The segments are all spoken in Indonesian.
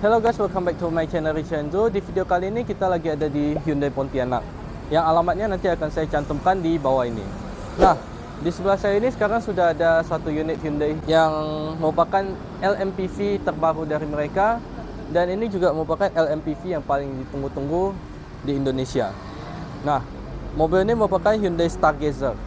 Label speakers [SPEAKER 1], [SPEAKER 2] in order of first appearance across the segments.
[SPEAKER 1] Hello guys, welcome back to my channel Richenzo. Di video kali ini kita lagi ada di Hyundai Pontianak, yang alamatnya nanti akan saya cantumkan di bawah ini. Nah, di sebelah saya ini sekarang sudah ada satu unit Hyundai yang merupakan LMPV terbaru dari mereka, dan ini juga merupakan LMPV yang paling ditunggu-tunggu di Indonesia. Nah, mobil ini merupakan Hyundai Stargazer.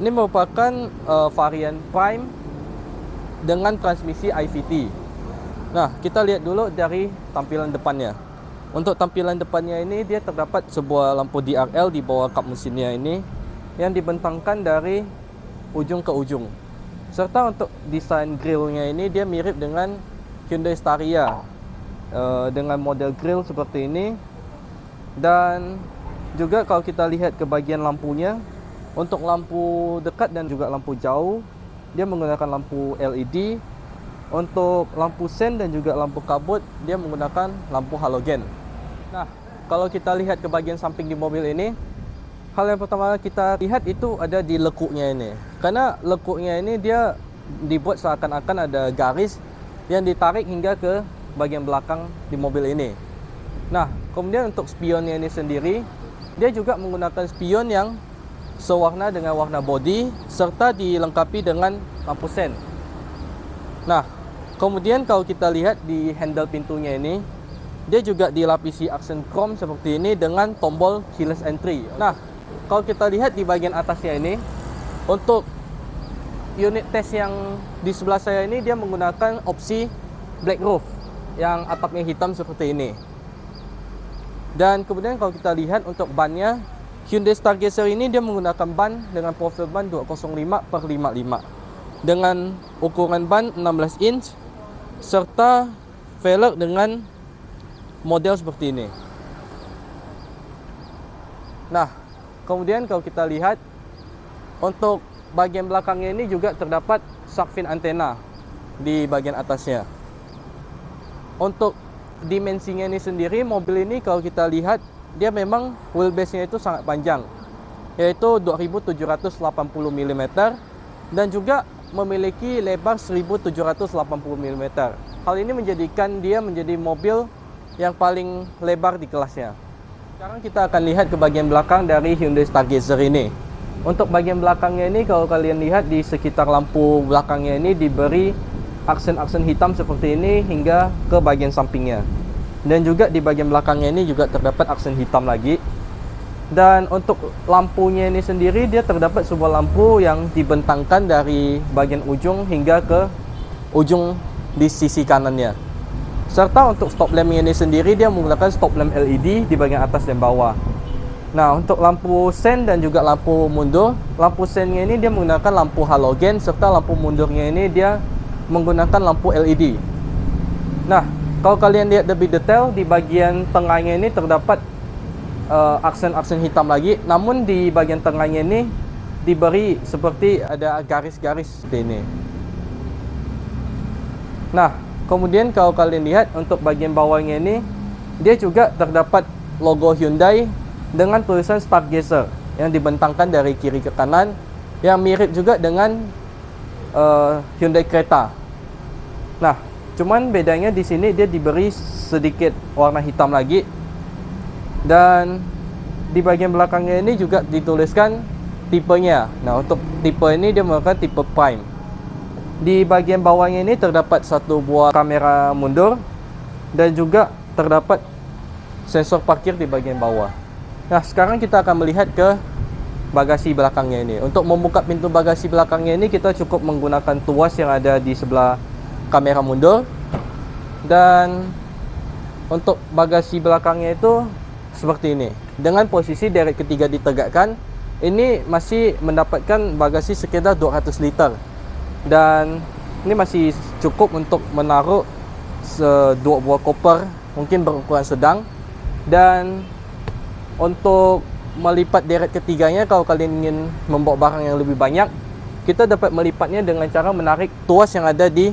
[SPEAKER 1] Ini merupakan varian Prime dengan transmisi IVT. Nah, kita lihat dulu dari tampilan depannya. Untuk tampilan depannya ini dia terdapat sebuah lampu DRL di bawah kap mesinnya ini yang dibentangkan dari ujung ke ujung. Serta untuk desain grillnya ini dia mirip dengan Hyundai Staria dengan model grill seperti ini. Dan juga kalau kita lihat ke bagian lampunya, untuk lampu dekat dan juga lampu jauh, dia menggunakan lampu LED. Untuk lampu sen dan juga lampu kabut, dia menggunakan lampu halogen. Nah, kalau kita lihat ke bagian samping di mobil ini, hal yang pertama kita lihat itu ada di lekuknya ini. Karena lekuknya ini dia dibuat seakan-akan ada garis yang ditarik hingga ke bagian belakang di mobil ini. Nah, kemudian untuk spionnya ini sendiri, dia juga menggunakan spion yang sewarna dengan warna body serta dilengkapi dengan lampu sen. Nah, kemudian kalau kita lihat di handle pintunya ini, dia juga dilapisi aksen chrome seperti ini dengan tombol keyless entry. Nah, kalau kita lihat di bagian atasnya ini, untuk unit test yang di sebelah saya ini, dia menggunakan opsi black roof yang atapnya hitam seperti ini. Dan kemudian kalau kita lihat untuk bannya, Hyundai Stargazer ini dia menggunakan ban dengan profil ban 205/55 dengan ukuran ban 16 inch serta velg dengan model seperti ini. Nah, kemudian kalau kita lihat untuk bagian belakangnya ini juga terdapat shark fin antena di bagian atasnya. Untuk dimensinya ini sendiri, mobil ini kalau kita lihat dia memang wheelbase-nya itu sangat panjang, yaitu 2780 mm dan juga memiliki lebar 1780 mm. Hal ini menjadikan dia menjadi mobil yang paling lebar di kelasnya. Sekarang kita akan lihat ke bagian belakang dari Hyundai Stargazer ini. Untuk bagian belakangnya ini, kalau kalian lihat di sekitar lampu belakangnya ini diberi aksen-aksen hitam seperti ini hingga ke bagian sampingnya. Dan juga di bagian belakangnya ini juga terdapat aksen hitam lagi. Dan untuk lampunya ini sendiri, dia terdapat sebuah lampu yang dibentangkan dari bagian ujung hingga ke ujung di sisi kanannya. Serta untuk stop lampnya ini sendiri, dia menggunakan stop lamp LED di bagian atas dan bawah. Nah, untuk lampu sen dan juga lampu mundur, lampu sennya ini dia menggunakan lampu halogen, serta lampu mundurnya ini dia menggunakan lampu LED. Nah, kalau kalian lihat lebih detail, di bagian tengahnya ini terdapat aksen-aksen hitam lagi. Namun di bagian tengahnya ini diberi seperti ada garis-garis seperti ini. Nah, kemudian kalau kalian lihat untuk bagian bawahnya ini, dia juga terdapat logo Hyundai dengan tulisan Stargazer yang dibentangkan dari kiri ke kanan, yang mirip juga dengan Hyundai Creta. Nah, cuman bedanya di sini dia diberi sedikit warna hitam lagi. Dan di bagian belakangnya ini juga dituliskan tipenya. Nah, untuk tipe ini dia menggunakan tipe Prime. Di bagian bawahnya ini terdapat satu buah kamera mundur dan juga terdapat sensor parkir di bagian bawah. Nah, sekarang kita akan melihat ke bagasi belakangnya ini. Untuk membuka pintu bagasi belakangnya ini, kita cukup menggunakan tuas yang ada di sebelah kamera mundur. Dan untuk bagasi belakangnya itu seperti ini. Dengan posisi derek ketiga ditegakkan, ini masih mendapatkan bagasi sekitar 200 liter. Dan ini masih cukup untuk menaruh dua buah koper mungkin berukuran sedang. Dan untuk melipat deret ketiganya, kalau kalian ingin membawa barang yang lebih banyak, kita dapat melipatnya dengan cara menarik tuas yang ada di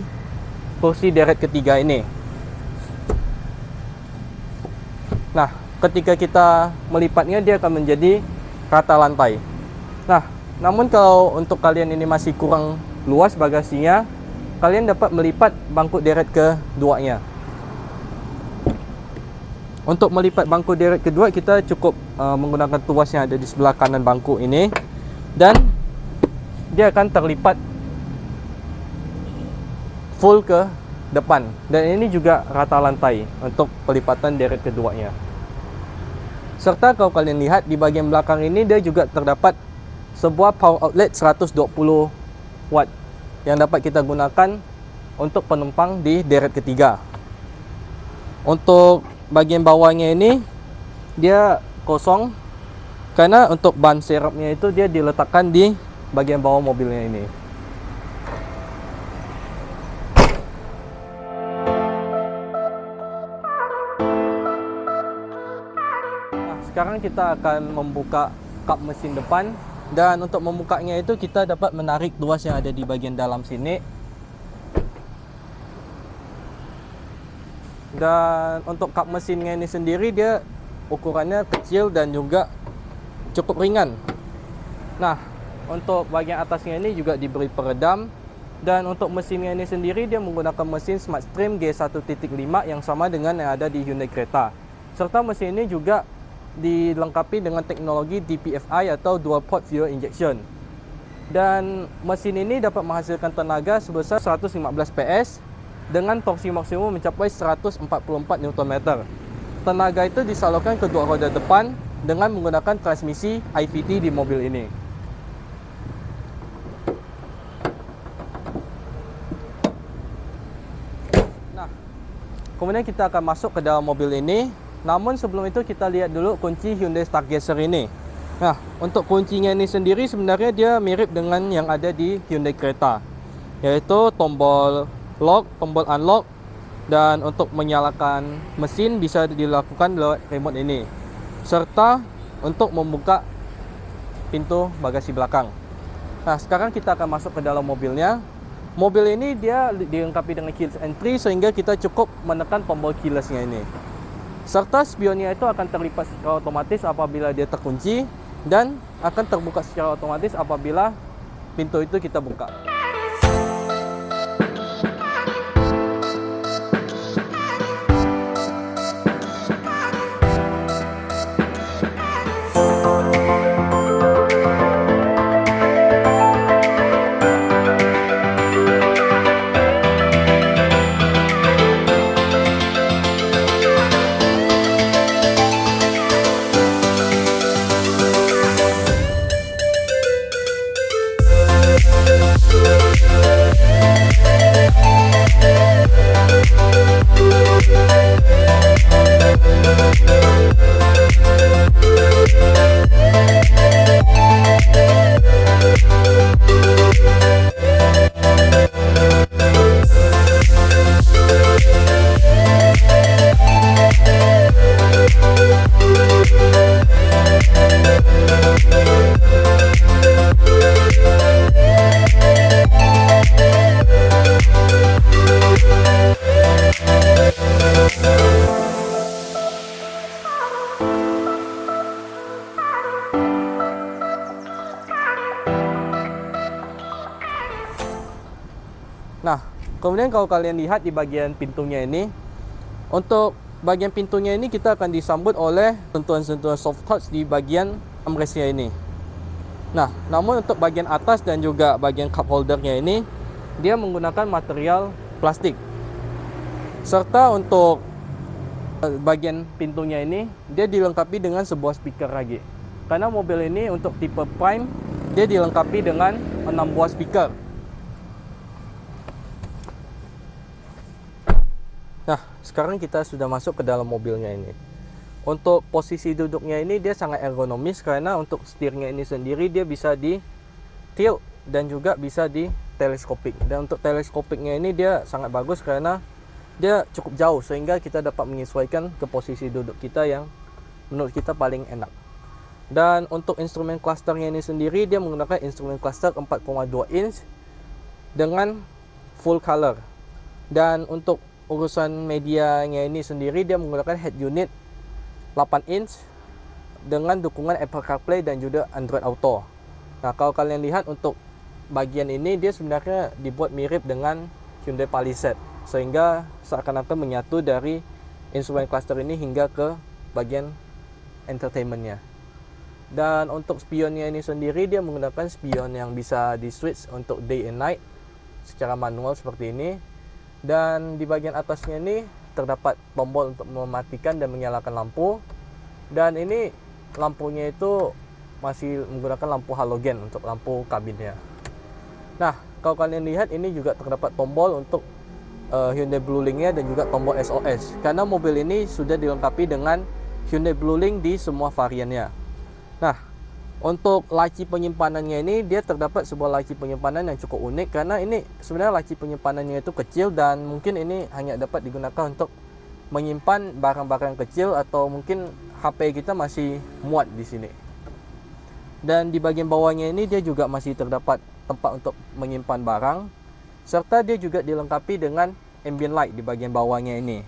[SPEAKER 1] kursi deret ketiga ini. Nah, ketika kita melipatnya, dia akan menjadi rata lantai. Nah, namun kalau untuk kalian ini masih kurang luas bagasinya, kalian dapat melipat bangku deret keduanya. Untuk melipat bangku deret kedua, kita cukup menggunakan tuas yang ada di sebelah kanan bangku ini, dan dia akan terlipat full ke depan, dan ini juga rata lantai untuk pelipatan deret keduanya. Serta kalau kalian lihat di bagian belakang ini, dia juga terdapat sebuah power outlet 120 watt yang dapat kita gunakan untuk penumpang di deret ketiga. Untuk bagian bawahnya ini dia kosong karena untuk ban serepnya itu dia diletakkan di bagian bawah mobilnya ini. Nah, sekarang kita akan membuka kap mesin depan, dan untuk membukanya itu kita dapat menarik tuas yang ada di bagian dalam sini. Dan untuk kap mesinnya ini sendiri, dia ukurannya kecil dan juga cukup ringan. Nah, untuk bagian atasnya ini juga diberi peredam. Dan untuk mesinnya ini sendiri, dia menggunakan mesin Smartstream G1.5 yang sama dengan yang ada di Hyundai Creta. Serta mesin ini juga dilengkapi dengan teknologi DPFI atau Dual Port Fuel Injection. Dan mesin ini dapat menghasilkan tenaga sebesar 115 PS dengan torsi maksimum mencapai 144 Nm. Tenaga itu disalurkan ke dua roda depan dengan menggunakan transmisi IVT di mobil ini. Nah, kemudian kita akan masuk ke dalam mobil ini. Namun sebelum itu kita lihat dulu kunci Hyundai Stargazer ini. Nah, untuk kuncinya ini sendiri sebenarnya dia mirip dengan yang ada di Hyundai Creta, yaitu tombol lock, tombol unlock, dan untuk menyalakan mesin bisa dilakukan lewat remote ini. Serta untuk membuka pintu bagasi belakang. Nah, sekarang kita akan masuk ke dalam mobilnya. Mobil ini dia dilengkapi dengan keyless entry sehingga kita cukup menekan tombol keylessnya ini. Serta spionnya itu akan terlipat secara otomatis apabila dia terkunci, dan akan terbuka secara otomatis apabila pintu itu kita buka. Nah, kemudian kalau kalian lihat di bagian pintunya ini, untuk bagian pintunya ini kita akan disambut oleh sentuhan-sentuhan soft touch di bagian armrestnya ini. Nah, namun untuk bagian atas dan juga bagian cup holdernya ini, dia menggunakan material plastik. Serta untuk bagian pintunya ini, dia dilengkapi dengan sebuah speaker lagi. Karena mobil ini untuk tipe Prime, dia dilengkapi dengan 6 buah speaker. Nah, sekarang kita sudah masuk ke dalam mobilnya ini. Untuk posisi duduknya ini dia sangat ergonomis karena untuk setirnya ini sendiri dia bisa di tilt dan juga bisa di teleskopik. Dan untuk teleskopiknya ini dia sangat bagus karena dia cukup jauh sehingga kita dapat menyesuaikan ke posisi duduk kita yang menurut kita paling enak. Dan untuk instrumen clusternya ini sendiri, dia menggunakan instrumen cluster 4,2 inch dengan full color. Dan untuk urusan medianya ini sendiri, dia menggunakan head unit 8 inch dengan dukungan Apple CarPlay dan juga Android Auto. Nah, kalau kalian lihat untuk bagian ini, dia sebenarnya dibuat mirip dengan Hyundai Palisade, sehingga seakan-akan menyatu dari instrumen cluster ini hingga ke bagian entertainmentnya. Dan untuk spionnya ini sendiri, dia menggunakan spion yang bisa di switch untuk day and night secara manual seperti ini. Dan di bagian atasnya ini terdapat tombol untuk mematikan dan menyalakan lampu. Dan ini lampunya itu masih menggunakan lampu halogen untuk lampu kabinnya. Nah, kalau kalian lihat, ini juga terdapat tombol untuk Hyundai Bluelink-nya dan juga tombol SOS, karena mobil ini sudah dilengkapi dengan Hyundai Bluelink di semua variannya. Nah, untuk laci penyimpanannya ini, dia terdapat sebuah laci penyimpanan yang cukup unik, karena ini sebenarnya laci penyimpanannya itu kecil dan mungkin ini hanya dapat digunakan untuk menyimpan barang-barang kecil atau mungkin HP kita masih muat di sini. Dan di bagian bawahnya ini dia juga masih terdapat tempat untuk menyimpan barang, serta dia juga dilengkapi dengan ambient light di bagian bawahnya ini.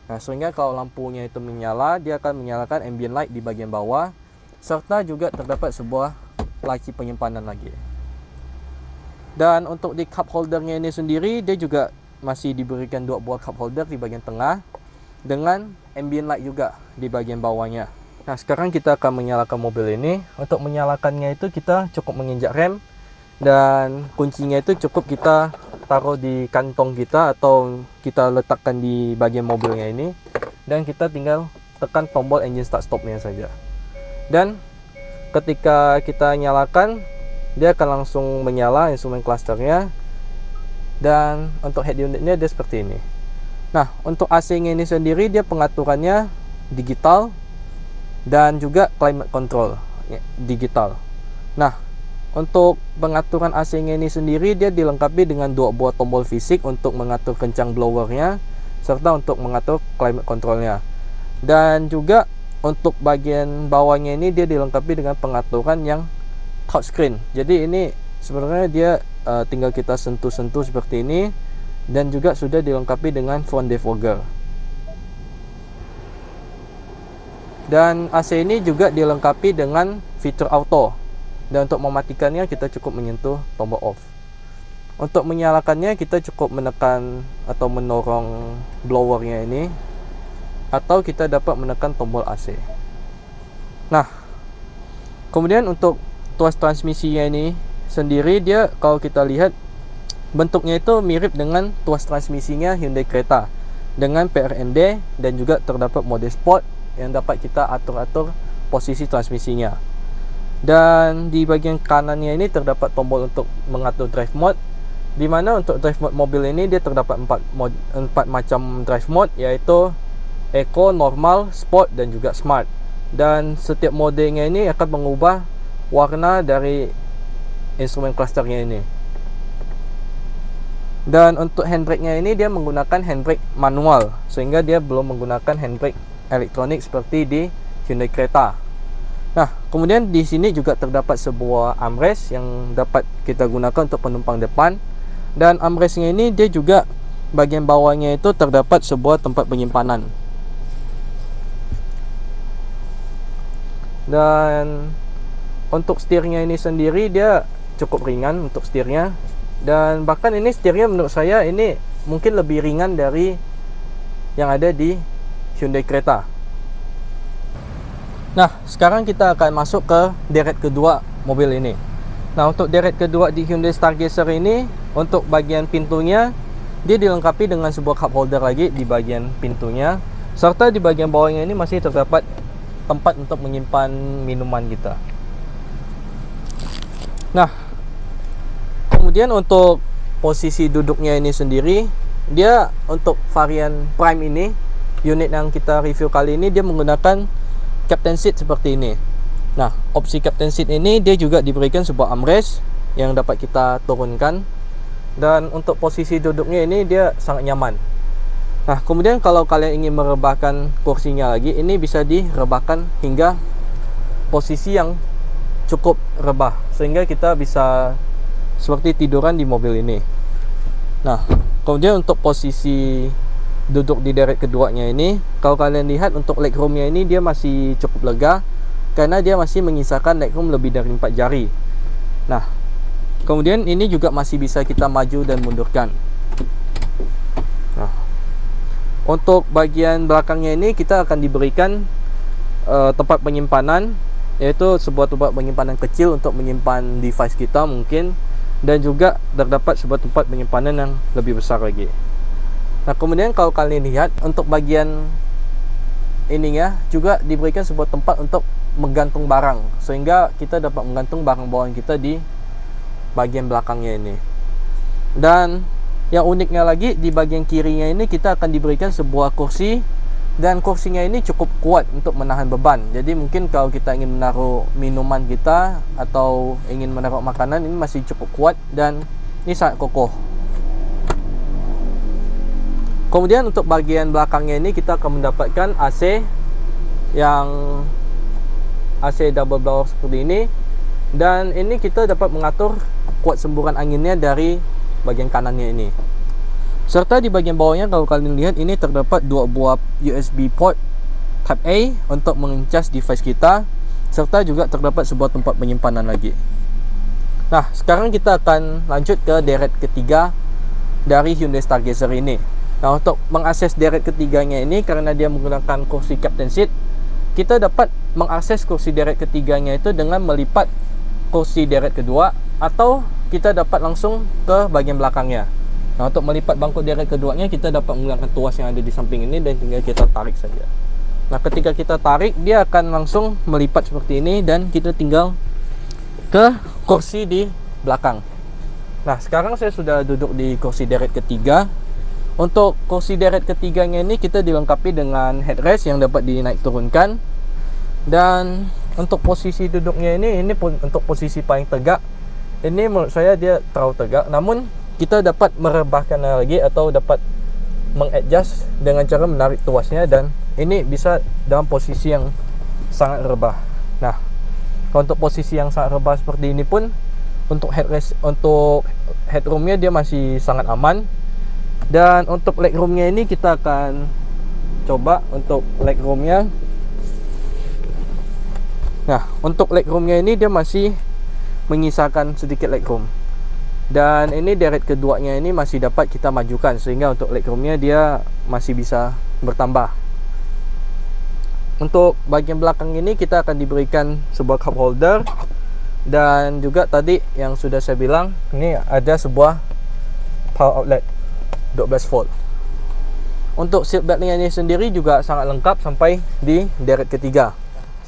[SPEAKER 1] Nah, sehingga kalau lampunya itu menyala, dia akan menyalakan ambient light di bagian bawah, serta juga terdapat sebuah laci penyimpanan lagi. Dan untuk di cup holdernya ini sendiri, dia juga masih diberikan 2 buah cup holder di bagian tengah dengan ambient light juga di bagian bawahnya. Nah, sekarang kita akan menyalakan mobil ini. Untuk menyalakannya itu kita cukup menginjak rem, dan kuncinya itu cukup kita taruh di kantong kita atau kita letakkan di bagian mobilnya ini, dan kita tinggal tekan tombol engine start stopnya saja. Dan ketika kita nyalakan, dia akan langsung menyala instrumen clusternya. Dan untuk head unitnya dia seperti ini. Nah, untuk AC-nya ini sendiri, dia pengaturannya digital dan juga climate control digital. Nah, untuk pengaturan AC-nya ini sendiri, dia dilengkapi dengan 2 buah tombol fisik untuk mengatur kencang blowernya, serta untuk mengatur climate controlnya. Dan juga untuk bagian bawahnya ini, dia dilengkapi dengan pengaturan yang touchscreen. Jadi ini sebenarnya dia tinggal kita sentuh-sentuh seperti ini, dan juga sudah dilengkapi dengan front defogger. Dan AC ini juga dilengkapi dengan fitur auto. Dan untuk mematikannya kita cukup menyentuh tombol off. Untuk menyalakannya kita cukup menekan atau mendorong blowernya ini, atau kita dapat menekan tombol AC. Nah, kemudian untuk tuas transmisinya ini sendiri, dia kalau kita lihat bentuknya itu mirip dengan tuas transmisinya Hyundai Creta dengan PRND, dan juga terdapat mode sport yang dapat kita atur-atur posisi transmisinya. Dan di bagian kanannya ini terdapat tombol untuk mengatur drive mode, di mana untuk drive mode mobil ini dia terdapat 4 macam drive mode, yaitu Eco, Normal, Sport dan juga Smart. Dan setiap modenya ini akan mengubah warna dari instrumen clusternya ini. Dan untuk handbrake-nya ini dia menggunakan handbrake manual, sehingga dia belum menggunakan handbrake elektronik seperti di Hyundai Creta. Nah, kemudian di sini juga terdapat sebuah armrest yang dapat kita gunakan untuk penumpang depan. Dan armrestnya ini dia juga bagian bawahnya itu terdapat sebuah tempat penyimpanan. Dan untuk setirnya ini sendiri dia cukup ringan untuk setirnya. Dan bahkan ini setirnya menurut saya ini mungkin lebih ringan dari yang ada di Hyundai Creta. Nah, sekarang kita akan masuk ke deret kedua mobil ini. Nah, untuk deret kedua di Hyundai Stargazer ini, untuk bagian pintunya dia dilengkapi dengan sebuah cup holder lagi di bagian pintunya, serta di bagian bawahnya ini masih terdapat tempat untuk menyimpan minuman kita. Nah, kemudian untuk posisi duduknya ini sendiri, dia untuk varian Prime ini, unit yang kita review kali ini, dia menggunakan captain seat seperti ini. Nah, opsi captain seat ini dia juga diberikan sebuah armrest yang dapat kita turunkan. Dan untuk posisi duduknya ini dia sangat nyaman. Nah, kemudian kalau kalian ingin merebahkan kursinya lagi, ini bisa direbahkan hingga posisi yang cukup rebah sehingga kita bisa seperti tiduran di mobil ini. Nah, kemudian untuk posisi duduk di deret keduanya ini, kalau kalian lihat untuk legroomnya ini dia masih cukup lega karena dia masih menyisakan legroom lebih dari 4 jari. Nah, kemudian ini juga masih bisa kita maju dan mundurkan. Nah, untuk bagian belakangnya ini kita akan diberikan tempat penyimpanan, yaitu sebuah tempat penyimpanan kecil untuk menyimpan device kita mungkin, dan juga terdapat sebuah tempat penyimpanan yang lebih besar lagi. Nah, kemudian kalau kalian lihat untuk bagian ininya juga diberikan sebuah tempat untuk menggantung barang, sehingga kita dapat menggantung barang bawaan kita di bagian belakangnya ini. Dan yang uniknya lagi, di bagian kirinya ini kita akan diberikan sebuah kursi, dan kursinya ini cukup kuat untuk menahan beban. Jadi mungkin kalau kita ingin menaruh minuman kita atau ingin menaruh makanan, ini masih cukup kuat dan ini sangat kokoh. Kemudian untuk bagian belakangnya ini kita akan mendapatkan AC yang AC double blower seperti ini, dan ini kita dapat mengatur kuat semburan anginnya dari bagian kanannya ini. Serta di bagian bawahnya kalau kalian lihat ini terdapat 2 buah USB port Type A untuk mengecas device kita, serta juga terdapat sebuah tempat penyimpanan lagi. Nah, sekarang kita akan lanjut ke deret ketiga dari Hyundai Stargazer ini. Nah, untuk mengakses deret ketiganya ini, karena dia menggunakan kursi captain seat, kita dapat mengakses kursi deret ketiganya itu dengan melipat kursi deret kedua, atau kita dapat langsung ke bagian belakangnya. Nah, untuk melipat bangku deret keduanya, kita dapat menggunakan tuas yang ada di samping ini dan tinggal kita tarik saja. Nah, ketika kita tarik, dia akan langsung melipat seperti ini dan kita tinggal ke kursi di belakang. Nah, sekarang saya sudah duduk di kursi deret ketiga. Untuk kursi deret ketiganya ini kita dilengkapi dengan headrest yang dapat dinaik turunkan, dan untuk posisi duduknya ini pun untuk posisi paling tegak. Ini menurut saya dia terlalu tegak, namun kita dapat merebahkan lagi atau dapat mengadjust dengan cara menarik tuasnya, dan ini bisa dalam posisi yang sangat rebah. Nah, untuk posisi yang sangat rebah seperti ini pun untuk headrest, untuk headroomnya dia masih sangat aman. Dan untuk legroomnya ini kita akan coba untuk legroomnya. Nah, untuk legroomnya ini dia masih menyisakan sedikit legroom, dan ini deret keduanya ini masih dapat kita majukan, sehingga untuk legroomnya dia masih bisa bertambah. Untuk bagian belakang ini kita akan diberikan sebuah cup holder, dan juga tadi yang sudah saya bilang, ini ada sebuah power outlet 12 volt. Untuk seatbeltnya ini sendiri juga sangat lengkap sampai di deret ketiga.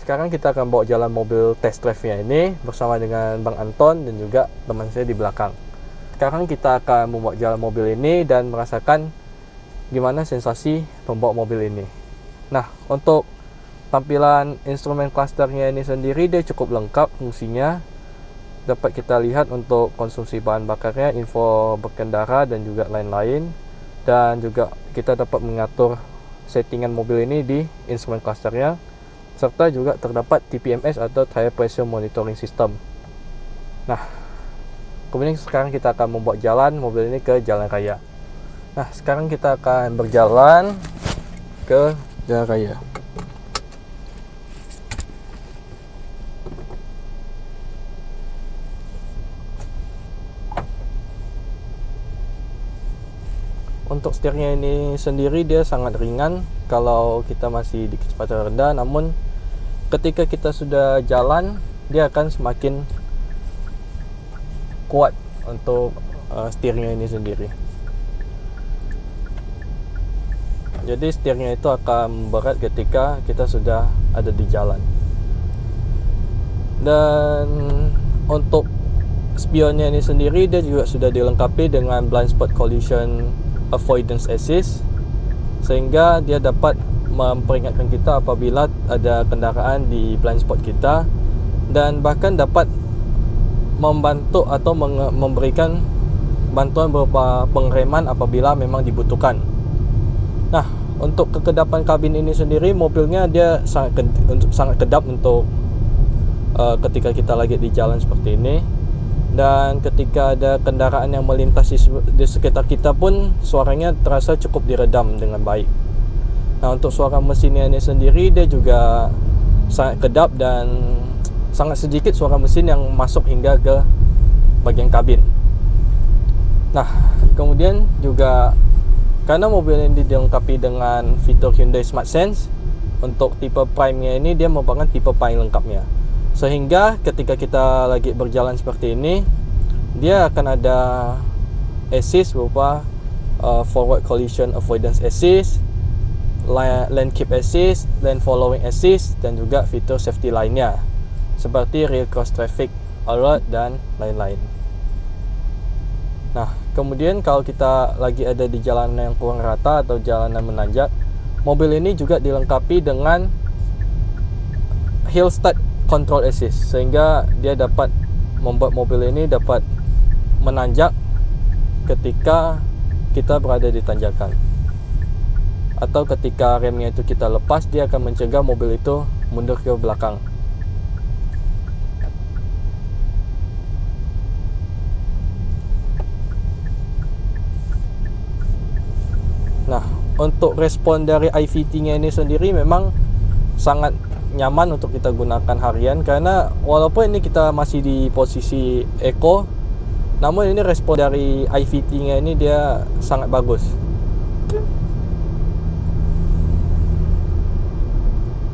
[SPEAKER 1] Sekarang kita akan bawa jalan mobil test drive-nya ini bersama dengan Bang Anton dan juga teman saya di belakang. Sekarang kita akan membawa jalan mobil ini dan merasakan gimana sensasi membawa mobil ini. Nah, untuk tampilan instrumen clusternya ini sendiri dia cukup lengkap fungsinya. Dapat kita lihat untuk konsumsi bahan bakarnya, info berkendara dan juga lain-lain. Dan juga kita dapat mengatur settingan mobil ini di instrumen clusternya. Serta juga terdapat TPMS atau Tire Pressure Monitoring System. Nah, kemudian sekarang kita akan membawa jalan mobil ini ke jalan raya. Nah, sekarang kita akan berjalan ke jalan raya. Untuk setirnya ini sendiri dia sangat ringan kalau kita masih di kecepatan rendah, namun ketika kita sudah jalan dia akan semakin kuat untuk setirnya ini sendiri. Jadi setirnya itu akan berat ketika kita sudah ada di jalan. Dan untuk spionnya ini sendiri dia juga sudah dilengkapi dengan blind spot collision avoidance assist, sehingga dia dapat memperingatkan kita apabila ada kendaraan di blind spot kita, dan bahkan dapat membantu atau memberikan bantuan berupa pengereman apabila memang dibutuhkan. Nah, untuk kekedapan kabin ini sendiri, mobilnya dia sangat kedap untuk ketika kita lagi di jalan seperti ini. Dan ketika ada kendaraan yang melintasi di sekitar kita pun suaranya terasa cukup diredam dengan baik. Nah, untuk suara mesinnya ini sendiri, dia juga sangat kedap dan sangat sedikit suara mesin yang masuk hingga ke bagian kabin. Nah, kemudian juga karena mobil ini dilengkapi dengan fitur Hyundai Smart Sense, untuk tipe Prime-nya ini dia merupakan tipe paling lengkapnya. Sehingga ketika kita lagi berjalan seperti ini, dia akan ada assist berupa forward collision avoidance assist, lane keep assist, lane following assist, dan juga fitur safety lainnya seperti rear cross traffic alert dan lain-lain. Nah, kemudian kalau kita lagi ada di jalanan yang kurang rata atau jalanan menanjak, mobil ini juga dilengkapi dengan hill start control assist, sehingga dia dapat membuat mobil ini dapat menanjak ketika kita berada di tanjakan. Atau ketika remnya itu kita lepas, dia akan mencegah mobil itu mundur ke belakang. Nah, untuk respon dari IVT-nya ini sendiri memang sangat nyaman untuk kita gunakan harian, karena walaupun ini kita masih di posisi eco, namun ini respon dari IVT-nya ini dia sangat bagus.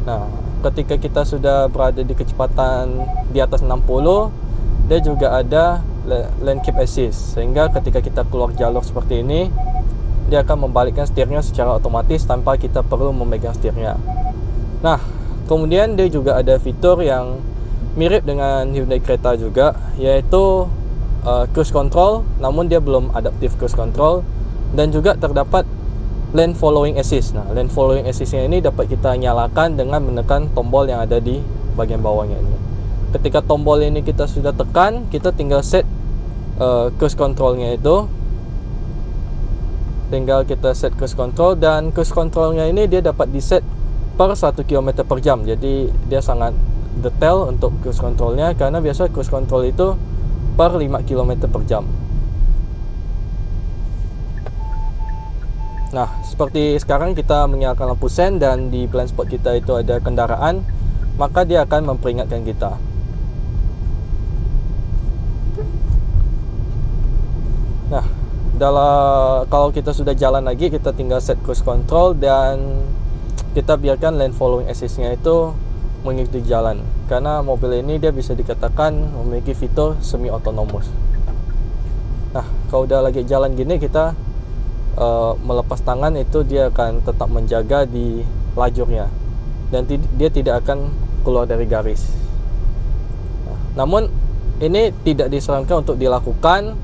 [SPEAKER 1] Nah, ketika kita sudah berada di kecepatan di atas 60, dia juga ada lane keep assist, sehingga ketika kita keluar jalur seperti ini, dia akan membalikkan setirnya secara otomatis tanpa kita perlu memegang setirnya. Nah, kemudian dia juga ada fitur yang mirip dengan Hyundai Creta juga, yaitu cruise control, namun dia belum adaptive cruise control, dan juga terdapat lane following assist. Nah, lane following assistnya ini dapat kita nyalakan dengan menekan tombol yang ada di bagian bawahnya ini. Ketika tombol ini kita sudah tekan, kita tinggal set cruise controlnya itu. Tinggal kita set cruise control, dan cruise controlnya ini dia dapat di set per 1 km per jam. Jadi dia sangat detail untuk cruise controlnya, karena biasa cruise control itu per 5 km per jam. Nah, seperti sekarang kita menyalakan lampu sen dan di blind spot kita itu ada kendaraan, maka dia akan memperingatkan kita. Nah, kalau kita sudah jalan lagi, kita tinggal set cruise control dan kita biarkan lane following assist-nya itu mengikuti jalan, karena mobil ini dia bisa dikatakan memiliki fitur semi autonomous. Nah, kalau udah lagi jalan gini, kita melepas tangan itu dia akan tetap menjaga di lajurnya dan dia tidak akan keluar dari garis. Namun ini tidak disarankan untuk dilakukan,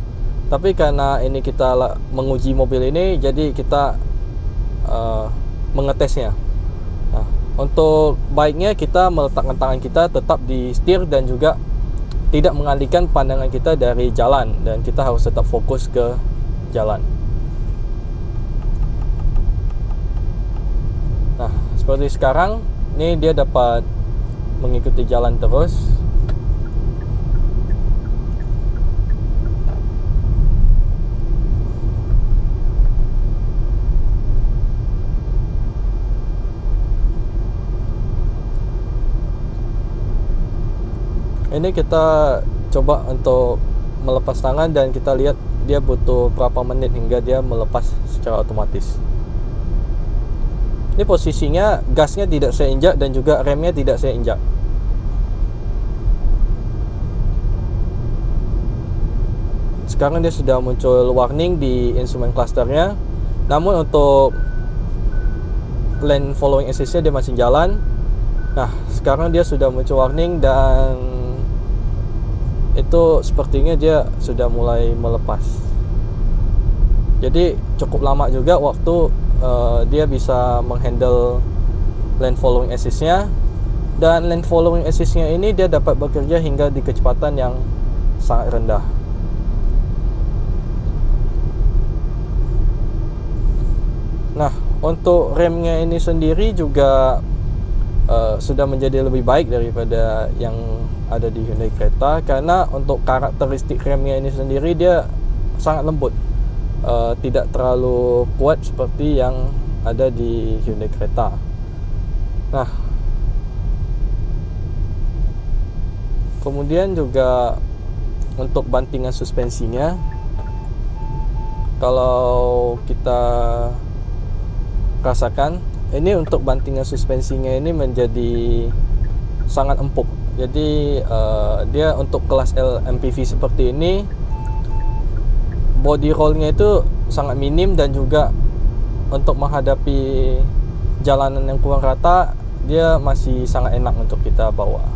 [SPEAKER 1] tapi karena ini kita menguji mobil ini, jadi kita mengetesnya. Nah, untuk baiknya kita meletakkan tangan kita tetap di setir dan juga tidak mengalihkan pandangan kita dari jalan, dan kita harus tetap fokus ke jalan. Nah, seperti sekarang ini dia dapat mengikuti jalan terus. Ini kita coba untuk melepas tangan dan kita lihat dia butuh berapa menit hingga dia melepas secara otomatis. Ini posisinya gasnya tidak saya injak dan juga remnya tidak saya injak. Sekarang dia sudah muncul warning di instrument clusternya, namun untuk lane following assist-nya dia masih jalan. Nah, sekarang dia sudah muncul warning dan itu sepertinya dia sudah mulai melepas. Jadi cukup lama juga waktu dia bisa menghandle lane following assist-nya, dan lane following assist-nya ini dia dapat bekerja hingga di kecepatan yang sangat rendah. Nah, untuk remnya ini sendiri juga sudah menjadi lebih baik daripada yang ada di Hyundai Creta, karena untuk karakteristik remnya ini sendiri dia sangat lembut, tidak terlalu kuat seperti yang ada di Hyundai Creta. Nah, kemudian juga untuk bantingan suspensinya, kalau kita rasakan ini untuk bantingan suspensinya ini menjadi sangat empuk. Jadi dia untuk kelas L MPV seperti ini, body rollnya itu sangat minim, dan juga untuk menghadapi jalanan yang kurang rata dia masih sangat enak untuk kita bawa.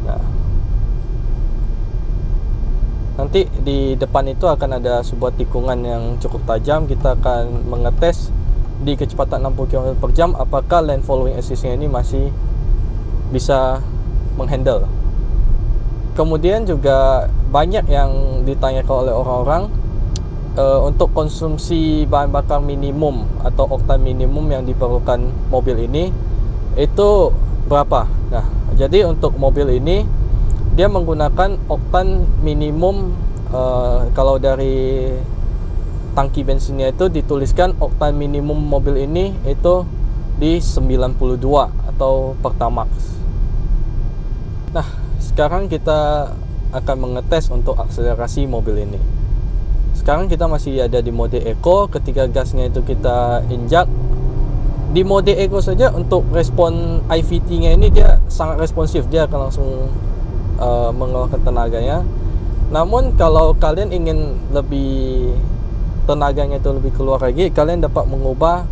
[SPEAKER 1] Nah, nanti di depan itu akan ada sebuah tikungan yang cukup tajam. Kita akan mengetes di kecepatan 60 km/jam apakah lane following assist-nya ini masih bisa menghandle. Kemudian juga banyak yang ditanyakan oleh orang-orang, untuk konsumsi bahan bakar minimum atau oktan minimum yang diperlukan mobil ini itu berapa. Nah, jadi untuk mobil ini dia menggunakan oktan minimum, kalau dari tangki bensinnya itu dituliskan oktan minimum mobil ini itu di 92 atau Pertamax. Nah, sekarang kita akan mengetes untuk akselerasi mobil ini. Sekarang kita masih ada di mode Eco. Ketika gasnya itu kita injak di mode Eco saja, untuk respon IVT-nya ini dia sangat responsif, dia akan langsung mengeluarkan tenaganya. Namun kalau kalian ingin lebih tenaganya itu lebih keluar lagi, kalian dapat mengubah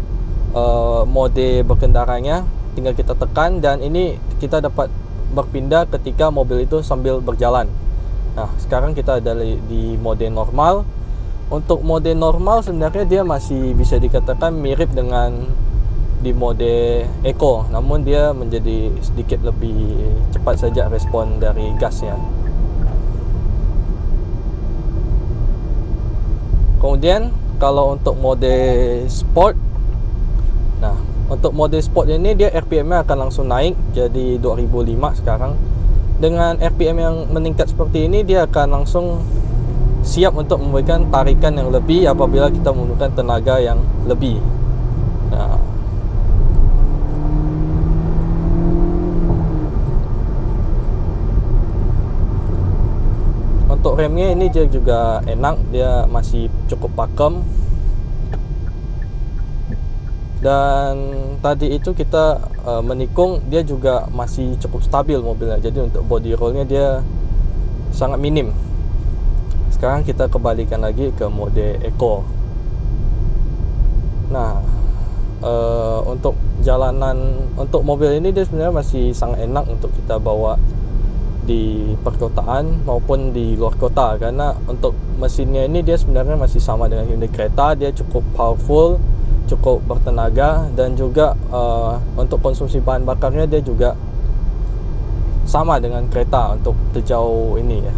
[SPEAKER 1] mode berkendaranya. Tinggal kita tekan, dan ini kita dapat berpindah ketika mobil itu sambil berjalan. Nah, sekarang kita ada di mode normal. Untuk mode normal sebenarnya dia masih bisa dikatakan mirip dengan di mode Eco, namun dia menjadi sedikit lebih cepat saja respon dari gasnya. Kemudian kalau untuk mode Sport, nah untuk mode Sport ini dia RPM-nya akan langsung naik jadi 2005 sekarang. Dengan RPM yang meningkat seperti ini, dia akan langsung siap untuk memberikan tarikan yang lebih apabila kita menggunakan tenaga yang lebih. Nah, untuk remnya ini dia juga enak, dia masih cukup pakem. Dan tadi itu kita menikung, dia juga masih cukup stabil mobilnya. Jadi untuk body rollnya dia sangat minim. Sekarang kita kembalikan lagi ke mode Eco. Nah, untuk jalanan, untuk mobil ini dia sebenarnya masih sangat enak untuk kita bawa di perkotaan maupun di luar kota, karena untuk mesinnya ini dia sebenarnya masih sama dengan Hyundai Creta. Dia cukup powerful, cukup bertenaga, dan juga untuk konsumsi bahan bakarnya dia juga sama dengan Creta untuk sejauh ini ya.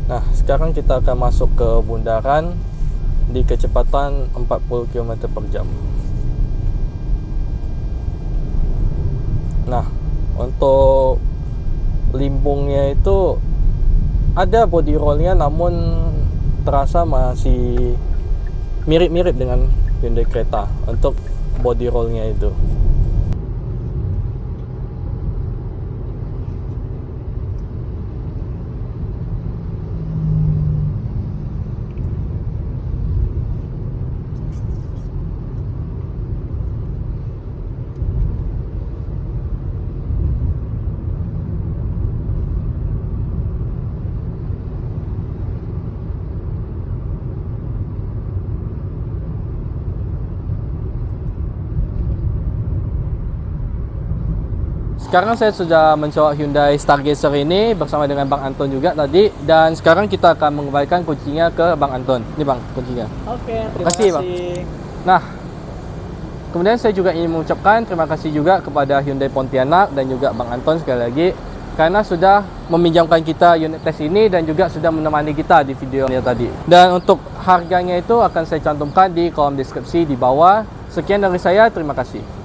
[SPEAKER 1] Nah, sekarang kita akan masuk ke bundaran di kecepatan 40 km/jam. Nah, untuk limbungnya itu ada body rollnya, namun terasa masih mirip-mirip dengan Hyundai Creta untuk body rollnya itu. Sekarang saya sudah mencoba Hyundai Stargazer ini bersama dengan Bang Anton juga tadi, dan sekarang kita akan mengembalikan kuncinya ke Bang Anton. Ini Bang, kuncinya.
[SPEAKER 2] Oke, terima
[SPEAKER 1] kasih,
[SPEAKER 2] kasih.
[SPEAKER 1] Bang. Nah, kemudian saya juga ingin mengucapkan terima kasih juga kepada Hyundai Pontianak dan juga Bang Anton sekali lagi, karena sudah meminjamkan kita unit tes ini dan juga sudah menemani kita di video ini tadi. Dan untuk harganya itu akan saya cantumkan di kolom deskripsi di bawah. Sekian dari saya, terima kasih.